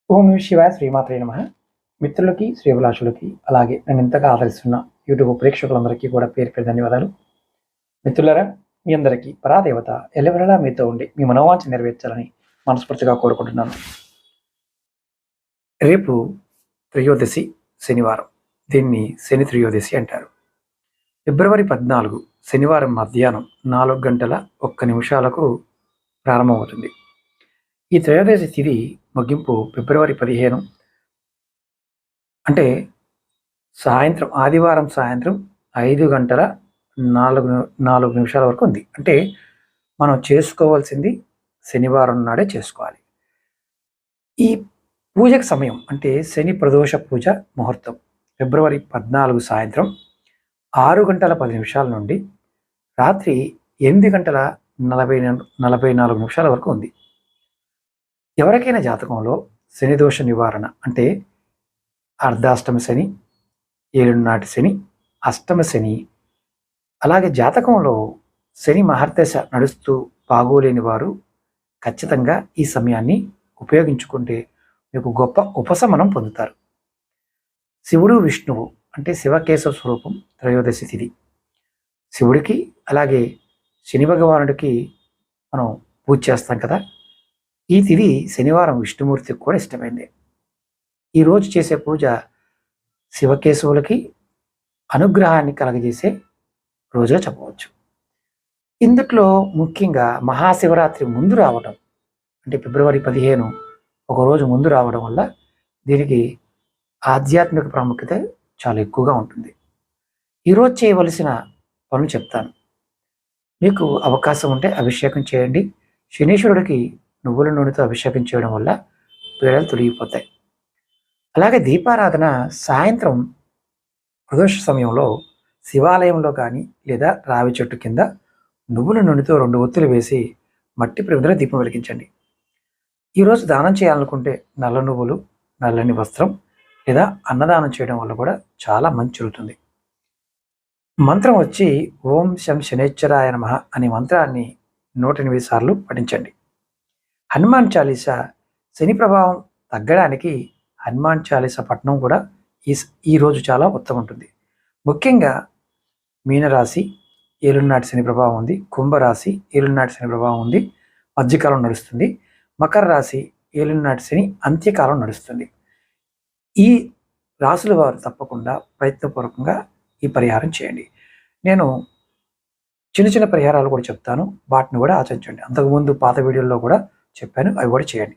ఓం నమః శివాయ శ్రీమాత్రే నమః. మిత్రులకి, శ్రేభిలాషులకి, అలాగే నన్ను ఇంతగా ఆదరిస్తున్న యూట్యూబ్ ప్రేక్షకులందరికీ కూడా పేరు పేరు ధన్యవాదాలు. మిత్రులారా, మీ అందరికీ పరాదేవత ఎల్లవెల్లలా మీతో ఉండి మీ మనోవాంఛ నెరవేర్చాలని మనస్ఫూర్తిగా కోరుకుంటున్నాను. రేపు త్రయోదశి శనివారం. దీన్ని శని త్రయోదశి అంటారు. ఫిబ్రవరి 14 శనివారం మధ్యాహ్నం 4:01 ప్రారంభమవుతుంది. ఈ త్రయోదశి తిథి ముగింపు ఫిబ్రవరి 15 అంటే సాయంత్రం ఆదివారం సాయంత్రం 5:04 వరకు ఉంది. అంటే మనం చేసుకోవాల్సింది శనివారం నాడే చేసుకోవాలి. ఈ పూజకు సమయం అంటే శని ప్రదోష పూజ ముహూర్తం ఫిబ్రవరి 14 సాయంత్రం 6:10 నుండి రాత్రి 8:44 వరకు ఉంది. ఎవరికైనా జాతకంలో శని దోష నివారణ అంటే అర్ధాష్టమ శని, ఏలునాటి శని, అష్టమ శని, అలాగే జాతకంలో శని మహర్దశ నడుస్తూ బాగోలేని వారు ఖచ్చితంగా ఈ సమయాన్ని ఉపయోగించుకుంటే మీకు గొప్ప ఉపశమనం పొందుతారు. శివుడు విష్ణువు అంటే శివకేశవ స్వరూపం త్రయోదశి తిథి. శివుడికి అలాగే శని భగవానుడికి మనం పూజ చేస్తాం కదా. ఈ తిథి శనివారం విష్ణుమూర్తికి కూడా ఇష్టమైంది. ఈరోజు చేసే పూజ శివకేశవులకి అనుగ్రహాన్ని కలగజేసే రోజుగా చెప్పవచ్చు. ఇందుట్లో ముఖ్యంగా మహాశివరాత్రి ముందు రావడం అంటే ఫిబ్రవరి 15 ఒక రోజు ముందు రావడం వల్ల దీనికి ఆధ్యాత్మిక ప్రాముఖ్యత చాలా ఎక్కువగా ఉంటుంది. ఈరోజు చేయవలసిన పనులు చెప్తాను. మీకు అవకాశం ఉంటే అభిషేకం చేయండి. శనీశ్వరుడికి నువ్వుల నూనెతో అభిషేకం చేయడం వల్ల పీడలు తొలగిపోతాయి. అలాగే దీపారాధన సాయంత్రం ప్రదోష సమయంలో శివాలయంలో కానీ లేదా రావి చెట్టు కింద నువ్వుల నూనెతో 2 ఒత్తులు వేసి మట్టి ప్రమిదలో దీపం వెలిగించండి. ఈరోజు దానం చేయాలనుకుంటే నల్ల నువ్వులు, నల్లని వస్త్రం లేదా అన్నదానం చేయడం వల్ల కూడా చాలా మంచి జరుగుతుంది. మంత్రం వచ్చి ఓం శం శనేశ్వరాయ నమః అనే మంత్రాన్ని 108 సార్లు పఠించండి. హనుమాన్ చాలీసా శని ప్రభావం తగ్గడానికి హనుమాన్ చాలీసా పఠనం కూడా ఈరోజు చాలా ఉత్తమం ఉంటుంది. ముఖ్యంగా మీనరాశి ఏలునాటి శని ప్రభావం ఉంది, కుంభరాశి ఏలునాటి శని ప్రభావం ఉంది, మధ్యకాలం నడుస్తుంది. మకర రాశి ఏలునాటి శని అంత్యకాలం నడుస్తుంది. ఈ రాశుల వారు తప్పకుండా ప్రయత్నపూర్వకంగా ఈ పరిహారం చేయండి. నేను చిన్న చిన్న పరిహారాలు కూడా చెప్తాను, వాటిని కూడా ఆచరించండి. అంతకుముందు పాత వీడియోల్లో కూడా చెప్పాను, అవి కూడా చేయండి.